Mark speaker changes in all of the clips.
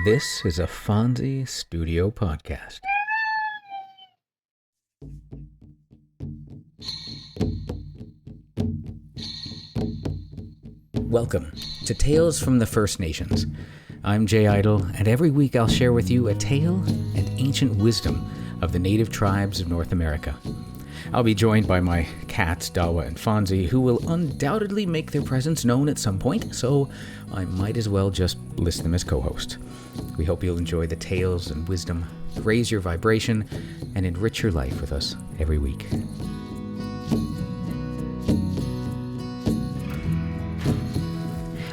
Speaker 1: This is a Fonzie Studio podcast. Welcome to Tales from the First Nations. I'm Jay Idle, and every week I'll share with you a tale and ancient wisdom of the native tribes of North America. I'll be joined by my cats, Dawa and Fonzie, who will undoubtedly make their presence known at some point, so I might as well just list them as co-hosts. We hope you'll enjoy the tales and wisdom, raise your vibration, and enrich your life with us every week.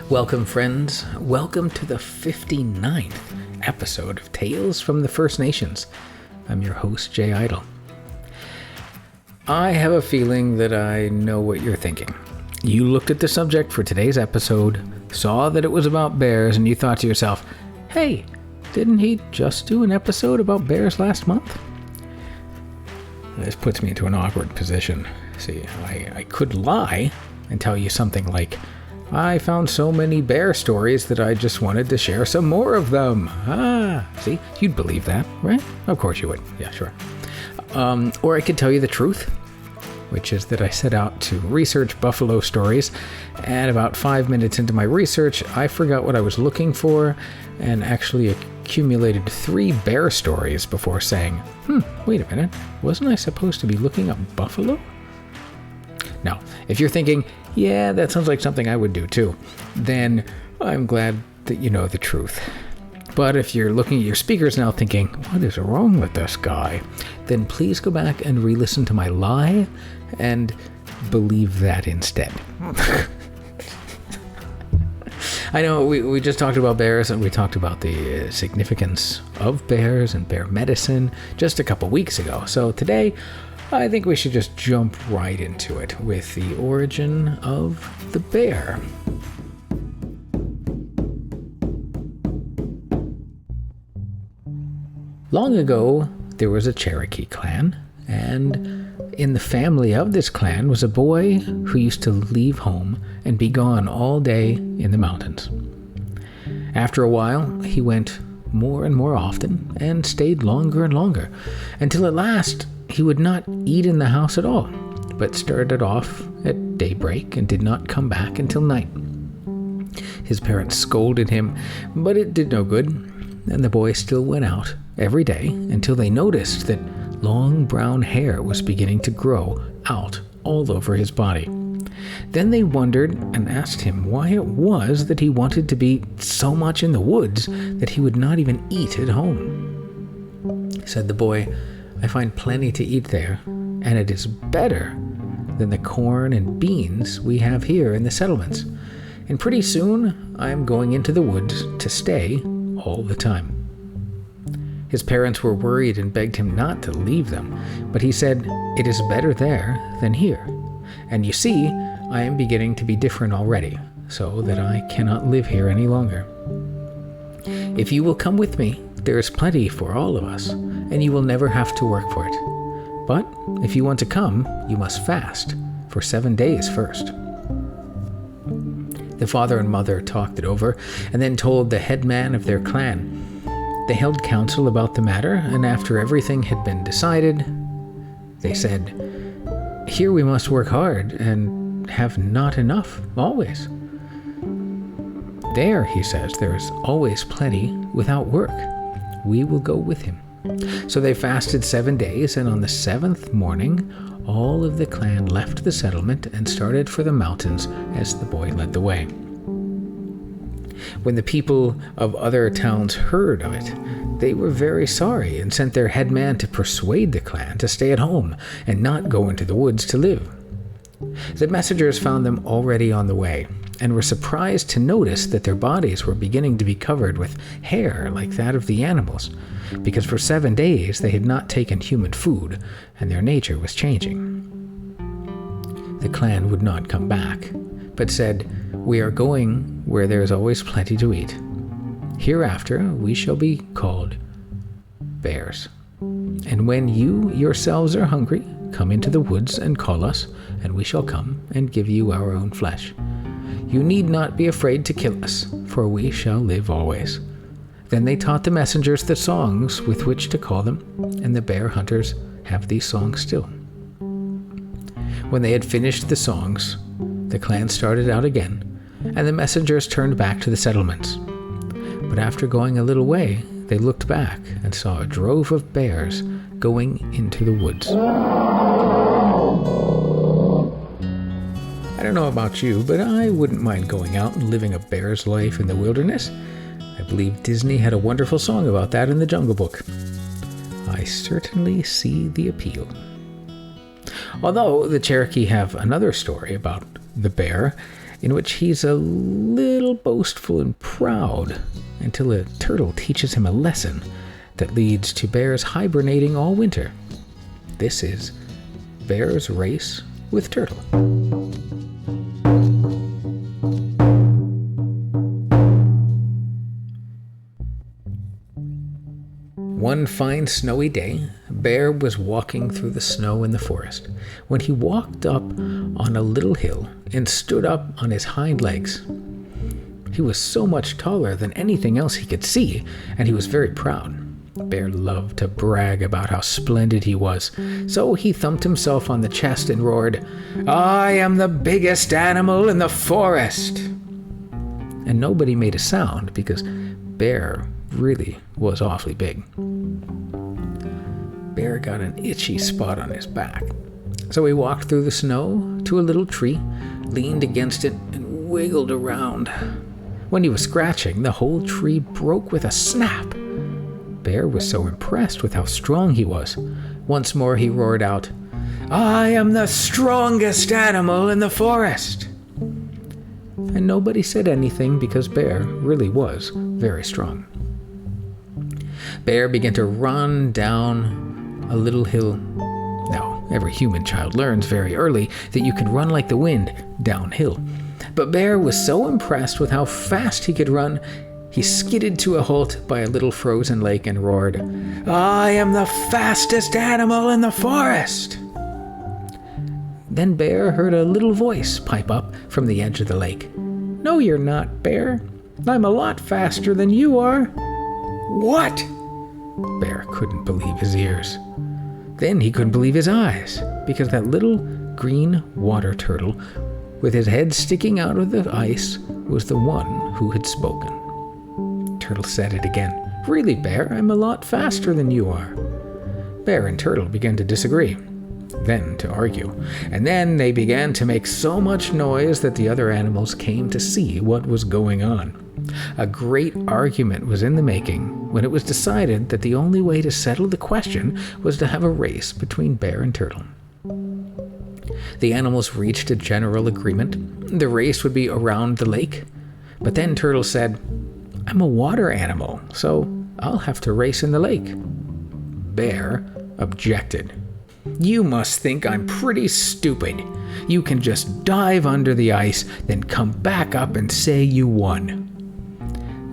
Speaker 1: Welcome, friends. Welcome to the 59th episode of Tales from the First Nations. I'm your host, Jay Idle. I have a feeling that I know what you're thinking. You looked at the subject for today's episode, saw that it was about bears, and you thought to yourself, hey, didn't he just do an episode about bears last month? This puts me into an awkward position. See, I could lie and tell you something like, I found so many bear stories that I just wanted to share some more of them. See, you'd believe that, right? Of course you would. Yeah, sure. Or I could tell you the truth, which is that I set out to research buffalo stories, and about 5 minutes into my research, I forgot what I was looking for and actually accumulated 3 bear stories before saying, wait a minute, wasn't I supposed to be looking up buffalo? Now, if you're thinking, yeah, that sounds like something I would do too, then I'm glad that you know the truth. But if you're looking at your speakers now thinking, what is wrong with this guy? Then please go back and re-listen to my lie and believe that instead. I know we just talked about bears, and we talked about the significance of bears and bear medicine just a couple weeks ago. So today, I think we should just jump right into it with the origin of the bear. Long ago, there was a Cherokee clan, and in the family of this clan was a boy who used to leave home and be gone all day in the mountains. After a while, he went more and more often and stayed longer and longer, until at last he would not eat in the house at all, but started off at daybreak and did not come back until night. His parents scolded him, but it did no good, and the boy still went out every day until they noticed that long brown hair was beginning to grow out all over his body. Then they wondered and asked him why it was that he wanted to be so much in the woods that he would not even eat at home. Said the boy, I find plenty to eat there, and it is better than the corn and beans we have here in the settlements. And pretty soon I am going into the woods to stay all the time. His parents were worried and begged him not to leave them, but he said, it is better there than here. And you see, I am beginning to be different already, so that I cannot live here any longer. If you will come with me, there is plenty for all of us, and you will never have to work for it. But if you want to come, you must fast for 7 days first. The father and mother talked it over, and then told the head man of their clan. They held counsel about the matter, and after everything had been decided, they said, here we must work hard and have not enough, always. There, he says, there is always plenty without work. We will go with him. So they fasted 7 days, and on the 7th morning, all of the clan left the settlement and started for the mountains as the boy led the way. When the people of other towns heard of it, they were very sorry and sent their headman to persuade the clan to stay at home and not go into the woods to live. The messengers found them already on the way and were surprised to notice that their bodies were beginning to be covered with hair like that of the animals, because for 7 days they had not taken human food and their nature was changing. The clan would not come back, but said, we are going where there is always plenty to eat. Hereafter we shall be called bears. And when you yourselves are hungry, come into the woods and call us, and we shall come and give you our own flesh. You need not be afraid to kill us, for we shall live always. Then they taught the messengers the songs with which to call them, and the bear hunters have these songs still. When they had finished the songs, the clan started out again, and the messengers turned back to the settlements. But after going a little way, they looked back and saw a drove of bears going into the woods. I don't know about you, but I wouldn't mind going out and living a bear's life in the wilderness. I believe Disney had a wonderful song about that in the Jungle Book. I certainly see the appeal. Although the Cherokee have another story about the bear, in which he's a little boastful and proud until a turtle teaches him a lesson that leads to bears hibernating all winter. This is Bear's Race with Turtle. One fine snowy day, Bear was walking through the snow in the forest when he walked up on a little hill and stood up on his hind legs. He was so much taller than anything else he could see, and he was very proud. Bear loved to brag about how splendid he was, so he thumped himself on the chest and roared, "I am the biggest animal in the forest!" And nobody made a sound because Bear really was awfully big. Bear got an itchy spot on his back, so he walked through the snow to a little tree, leaned against it, and wiggled around. When he was scratching, the whole tree broke with a snap. Bear was so impressed with how strong he was. Once more he roared out, "I am the strongest animal in the forest!" And nobody said anything because Bear really was very strong. Bear began to run down a little hill. Now, every human child learns very early that you can run like the wind downhill. But Bear was so impressed with how fast he could run, he skidded to a halt by a little frozen lake and roared, "I am the fastest animal in the forest!" Then Bear heard a little voice pipe up from the edge of the lake. "No, you're not, Bear. I'm a lot faster than you are." "What?" Bear couldn't believe his ears. Then he couldn't believe his eyes, because that little green water turtle with his head sticking out of the ice was the one who had spoken. Turtle said it again. "Really, Bear, I'm a lot faster than you are." Bear and Turtle began to disagree, then to argue, and then they began to make so much noise that the other animals came to see what was going on. A great argument was in the making when it was decided that the only way to settle the question was to have a race between Bear and Turtle. The animals reached a general agreement. The race would be around the lake, but then Turtle said, "I'm a water animal, so I'll have to race in the lake." Bear objected. "You must think I'm pretty stupid. You can just dive under the ice, then come back up and say you won."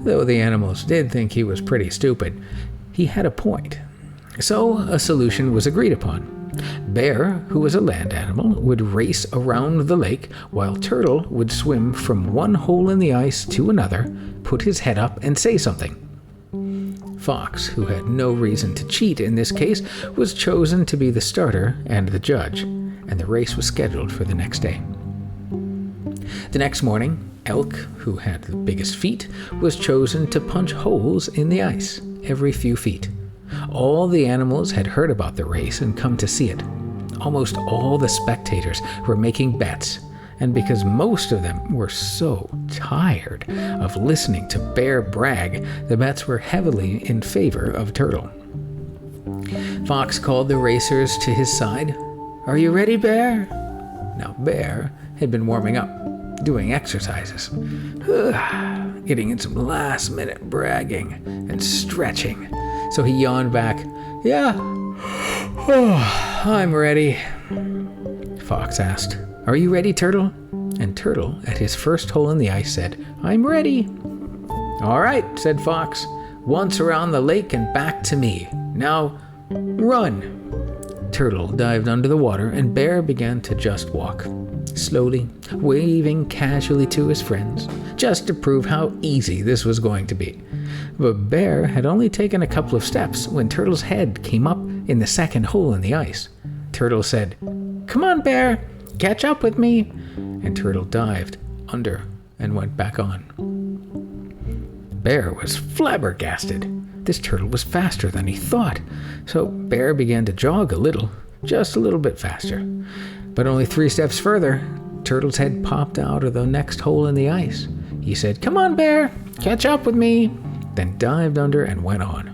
Speaker 1: Though the animals did think he was pretty stupid, he had a point. So a solution was agreed upon. Bear, who was a land animal, would race around the lake, while Turtle would swim from one hole in the ice to another, put his head up, and say something. Fox, who had no reason to cheat in this case, was chosen to be the starter and the judge, and the race was scheduled for the next day. The next morning, Elk, who had the biggest feet, was chosen to punch holes in the ice every few feet. All the animals had heard about the race and come to see it. Almost all the spectators were making bets, and because most of them were so tired of listening to Bear brag, the bets were heavily in favor of Turtle. Fox called the racers to his side. "Are you ready, Bear?" Now, Bear had been warming up, doing exercises, getting in some last-minute bragging and stretching. So he yawned back, "Yeah, I'm ready." Fox asked, "Are you ready, Turtle?" And Turtle, at his first hole in the ice, said, "I'm ready." "All right," said Fox. "Once around the lake and back to me. Now, run." Turtle dived under the water, and Bear began to just walk. slowly, waving casually to his friends, just to prove how easy this was going to be. But Bear had only taken a couple of steps when Turtle's head came up in the second hole in the ice. Turtle said, "Come on, Bear, catch up with me." And Turtle dived under and went back on. Bear was flabbergasted. This turtle was faster than he thought, so Bear began to jog a little, just a little bit faster. But only 3 steps further, Turtle's head popped out of the next hole in the ice. He said, "Come on, Bear, catch up with me," then dived under and went on.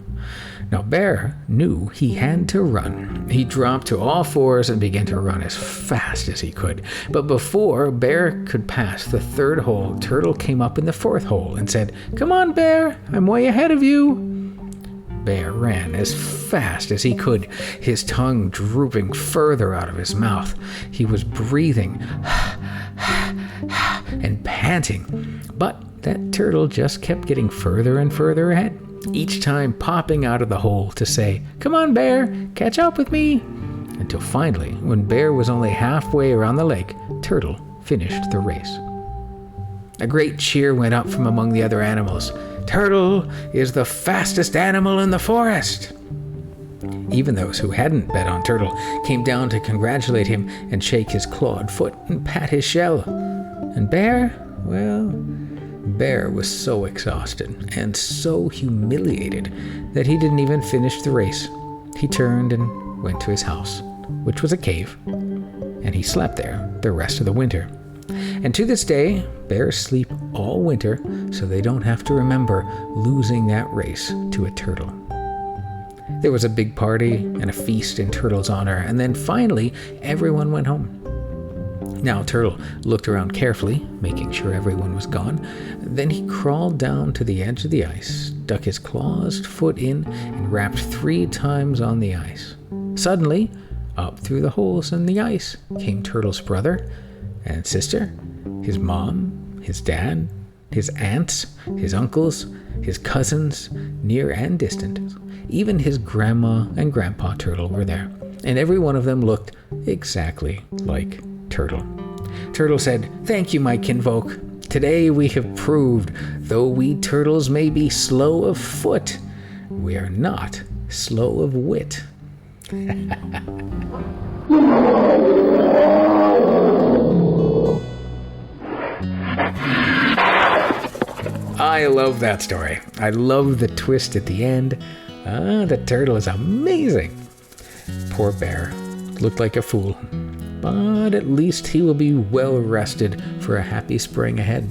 Speaker 1: Now Bear knew he had to run. He dropped to all fours and began to run as fast as he could. But before Bear could pass the 3rd hole, Turtle came up in the 4th hole and said, "Come on, Bear, I'm way ahead of you." Bear ran as fast as he could, his tongue drooping further out of his mouth. He was breathing and panting, but that turtle just kept getting further and further ahead, each time popping out of the hole to say, "Come on, Bear, catch up with me," until finally, when Bear was only halfway around the lake, Turtle finished the race. A great cheer went up from among the other animals. "Turtle is the fastest animal in the forest." Even those who hadn't bet on Turtle came down to congratulate him and shake his clawed foot and pat his shell. And Bear, well, Bear was so exhausted and so humiliated that he didn't even finish the race. He turned and went to his house, which was a cave, and he slept there the rest of the winter. And to this day, bears sleep all winter so they don't have to remember losing that race to a turtle. There was a big party and a feast in Turtle's honor, and then finally everyone went home. Now Turtle looked around carefully, making sure everyone was gone. Then he crawled down to the edge of the ice, stuck his clawed foot in, and rapped 3 times on the ice. Suddenly, up through the holes in the ice came Turtle's brother and sister, his mom, his dad, his aunts, his uncles, his cousins, near and distant. Even his grandma and grandpa Turtle were there, and every one of them looked exactly like Turtle. Turtle said, "Thank you, my kinfolk. Today we have proved, though we turtles may be slow of foot, we are not slow of wit." I love that story. I love the twist at the end. The turtle is amazing. Poor bear. Looked like a fool. But at least he will be well rested for a happy spring ahead.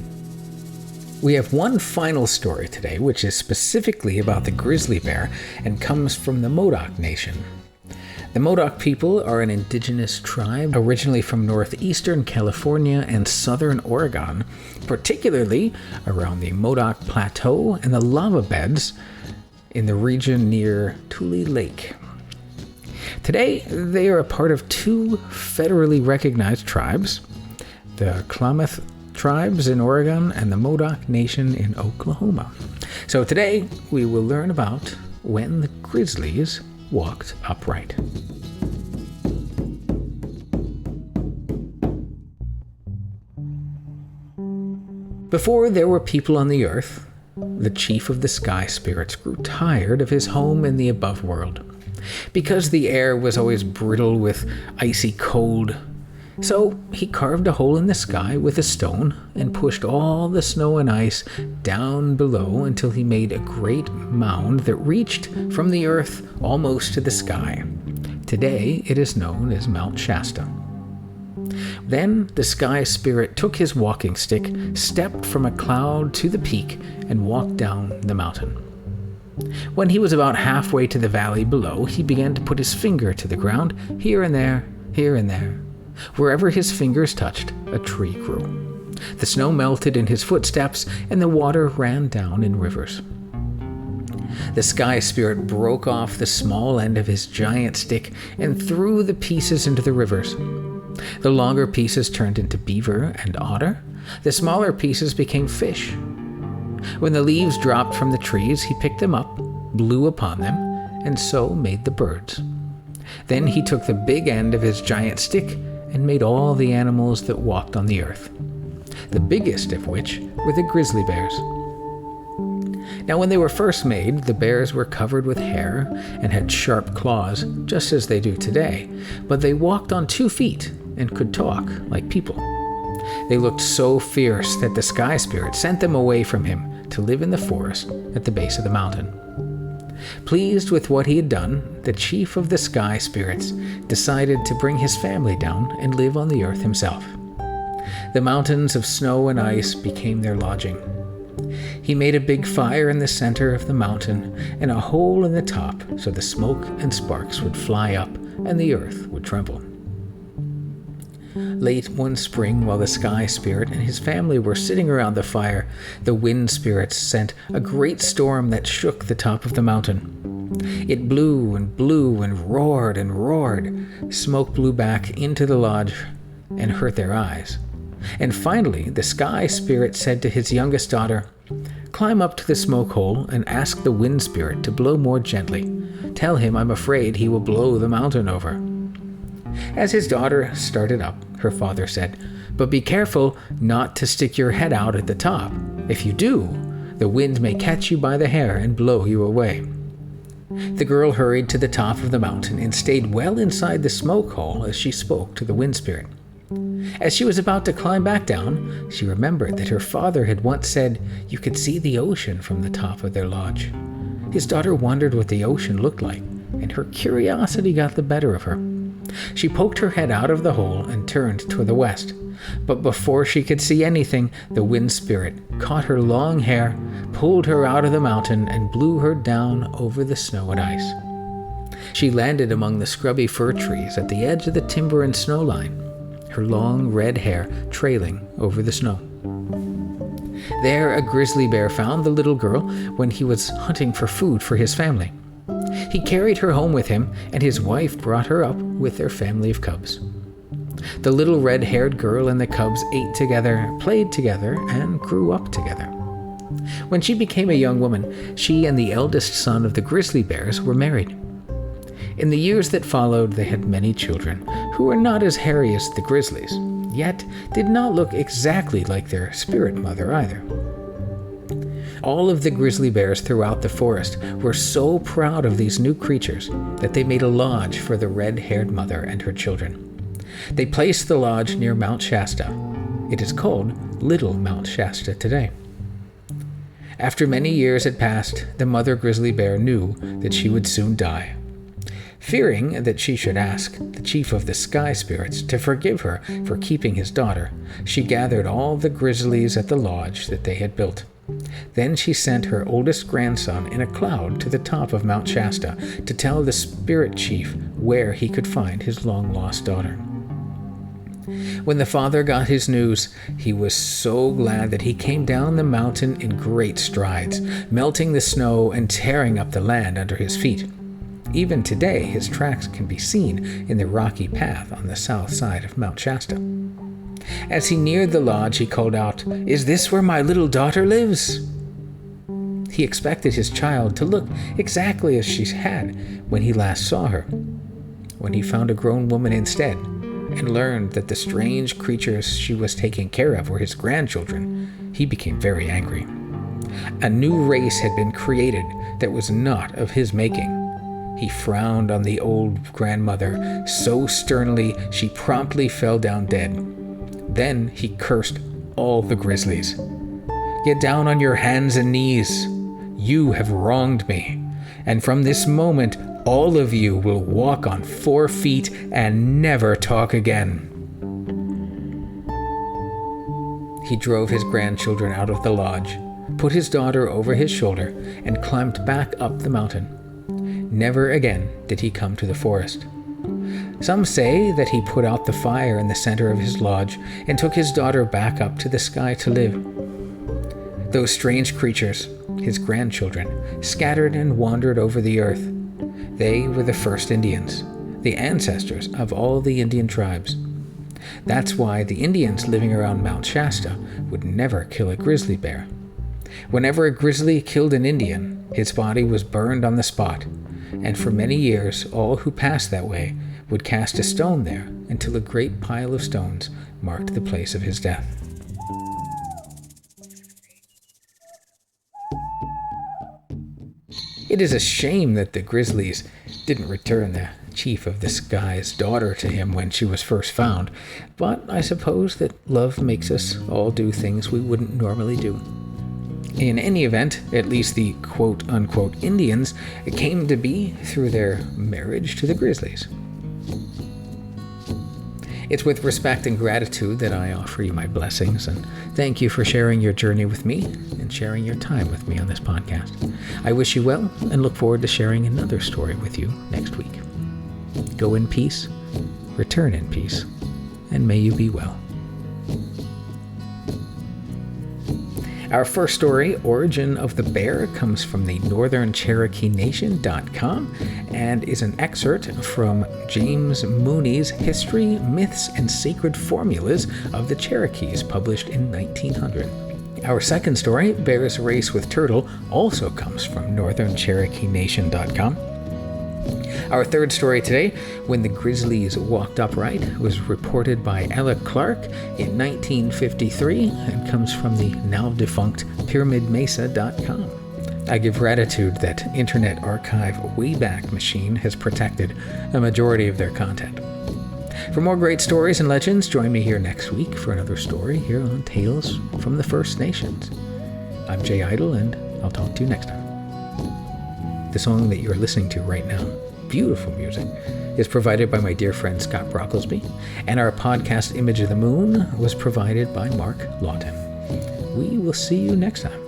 Speaker 1: We have one final story today, which is specifically about the grizzly bear and comes from the Modoc Nation. The Modoc people are an indigenous tribe originally from northeastern California and southern Oregon, particularly around the Modoc Plateau and the lava beds in the region near Tule Lake. Today, they are a part of 2 federally recognized tribes, the Klamath tribes in Oregon and the Modoc Nation in Oklahoma. So today, we will learn about when the grizzlies walked upright. Before there were people on the earth, the chief of the sky spirits grew tired of his home in the above world, because the air was always brittle with icy cold. So he carved a hole in the sky with a stone and pushed all the snow and ice down below until he made a great mound that reached from the earth almost to the sky. Today it is known as Mount Shasta. Then the sky spirit took his walking stick, stepped from a cloud to the peak, and walked down the mountain. When he was about halfway to the valley below, he began to put his finger to the ground, here and there, here and there. Wherever his fingers touched, a tree grew. The snow melted in his footsteps, and the water ran down in rivers. The sky spirit broke off the small end of his giant stick and threw the pieces into the rivers. The longer pieces turned into beaver and otter. The smaller pieces became fish. When the leaves dropped from the trees, he picked them up, blew upon them, and so made the birds. Then he took the big end of his giant stick and made all the animals that walked on the earth, the biggest of which were the grizzly bears. Now, when they were first made, the bears were covered with hair and had sharp claws, just as they do today, but they walked on 2 feet and could talk like people. They looked so fierce that the Sky Spirit sent them away from him to live in the forest at the base of the mountain. Pleased with what he had done, the chief of the Sky Spirits decided to bring his family down and live on the earth himself. The mountains of snow and ice became their lodging. He made a big fire in the center of the mountain and a hole in the top so the smoke and sparks would fly up and the earth would tremble. Late one spring, while the Sky Spirit and his family were sitting around the fire, the Wind Spirits sent a great storm that shook the top of the mountain. It blew and blew and roared and roared. Smoke blew back into the lodge and hurt their eyes. And finally, the Sky Spirit said to his youngest daughter, "Climb up to the smoke hole and ask the Wind Spirit to blow more gently. Tell him I'm afraid he will blow the mountain over." As his daughter started up, her father said, "But be careful not to stick your head out at the top. If you do, the wind may catch you by the hair and blow you away." The girl hurried to the top of the mountain and stayed well inside the smoke hole as she spoke to the Wind Spirit. As she was about to climb back down, she remembered that her father had once said you could see the ocean from the top of their lodge. His daughter wondered what the ocean looked like, and her curiosity got the better of her. She poked her head out of the hole and turned toward the west. But before she could see anything, the Wind Spirit caught her long hair, pulled her out of the mountain, and blew her down over the snow and ice. She landed among the scrubby fir trees at the edge of the timber and snow line, her long red hair trailing over the snow. There, a grizzly bear found the little girl when he was hunting for food for his family. He carried her home with him, and his wife brought her up with their family of cubs. The little red-haired girl and the cubs ate together, played together, and grew up together. When she became a young woman, she and the eldest son of the grizzly bears were married. In the years that followed, they had many children, who were not as hairy as the grizzlies, yet did not look exactly like their spirit mother either. All of the grizzly bears throughout the forest were so proud of these new creatures that they made a lodge for the red-haired mother and her children. They placed the lodge near Mount Shasta. It is called Little Mount Shasta today. After many years had passed, the mother grizzly bear knew that she would soon die. Fearing that she should ask the chief of the Sky Spirits to forgive her for keeping his daughter, she gathered all the grizzlies at the lodge that they had built. Then she sent her oldest grandson in a cloud to the top of Mount Shasta to tell the spirit chief where he could find his long-lost daughter. When the father got his news, he was so glad that he came down the mountain in great strides, melting the snow and tearing up the land under his feet. Even today, his tracks can be seen in the rocky path on the south side of Mount Shasta. As he neared the lodge, he called out, "Is this where my little daughter lives?" He expected his child to look exactly as she had when he last saw her. When he found a grown woman instead, and learned that the strange creatures she was taking care of were his grandchildren, he became very angry. A new race had been created that was not of his making. He frowned on the old grandmother so sternly she promptly fell down dead. Then he cursed all the grizzlies. "Get down on your hands and knees. You have wronged me, and from this moment all of you will walk on 4 feet and never talk again." He drove his grandchildren out of the lodge, put his daughter over his shoulder, and climbed back up the mountain. Never again did he come to the forest. Some say that he put out the fire in the center of his lodge and took his daughter back up to the sky to live. Those strange creatures, his grandchildren, scattered and wandered over the earth. They were the first Indians, the ancestors of all the Indian tribes. That's why the Indians living around Mount Shasta would never kill a grizzly bear. Whenever a grizzly killed an Indian, his body was burned on the spot, and for many years all who passed that way would cast a stone there until a great pile of stones marked the place of his death. It is a shame that the Grizzlies didn't return the chief of this guy's daughter to him when she was first found, but I suppose that love makes us all do things we wouldn't normally do. In any event, at least the quote-unquote Indians came to be through their marriage to the Grizzlies. It's with respect and gratitude that I offer you my blessings, and thank you for sharing your journey with me and sharing your time with me on this podcast. I wish you well and look forward to sharing another story with you next week. Go in peace, return in peace, and may you be well. Our first story, Origin of the Bear, comes from the northerncherokeenation.com and is an excerpt from James Mooney's History, Myths, and Sacred Formulas of the Cherokees, published in 1900. Our second story, Bear's Race with Turtle, also comes from northerncherokeenation.com. Our third story today, When the Grizzlies Walked Upright, was reported by Ella Clark in 1953 and comes from the now-defunct PyramidMesa.com. I give gratitude that Internet Archive Wayback Machine has protected a majority of their content. For more great stories and legends, join me here next week for another story here on Tales from the First Nations. I'm Jay Idle, and I'll talk to you next time. The song that you're listening to right now, beautiful music, is provided by my dear friend Scott Brocklesby, and our podcast Image of the Moon was provided by Mark Lawton. We will see you next time.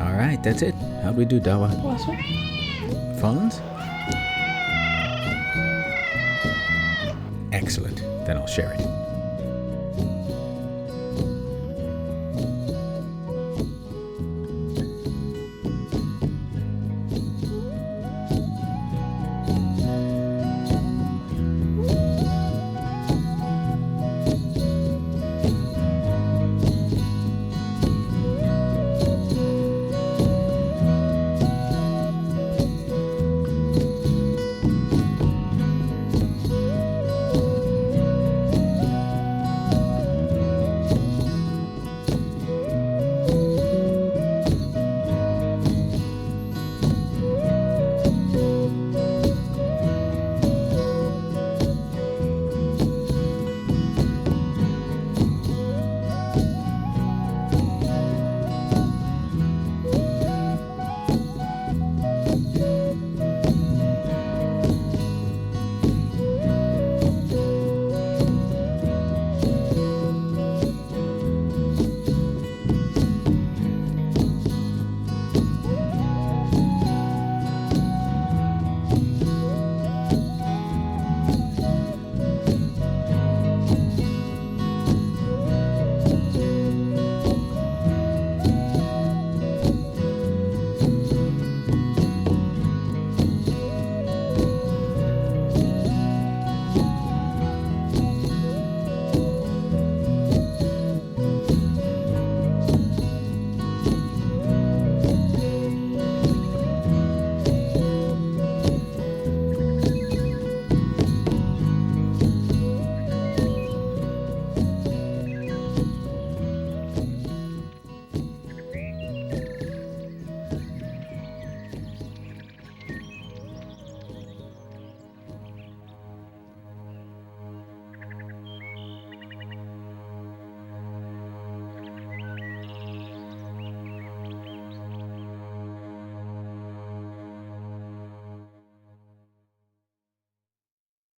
Speaker 1: All right, that's it. How'd we do, Dawa? Phones? Excellent. Then I'll share it.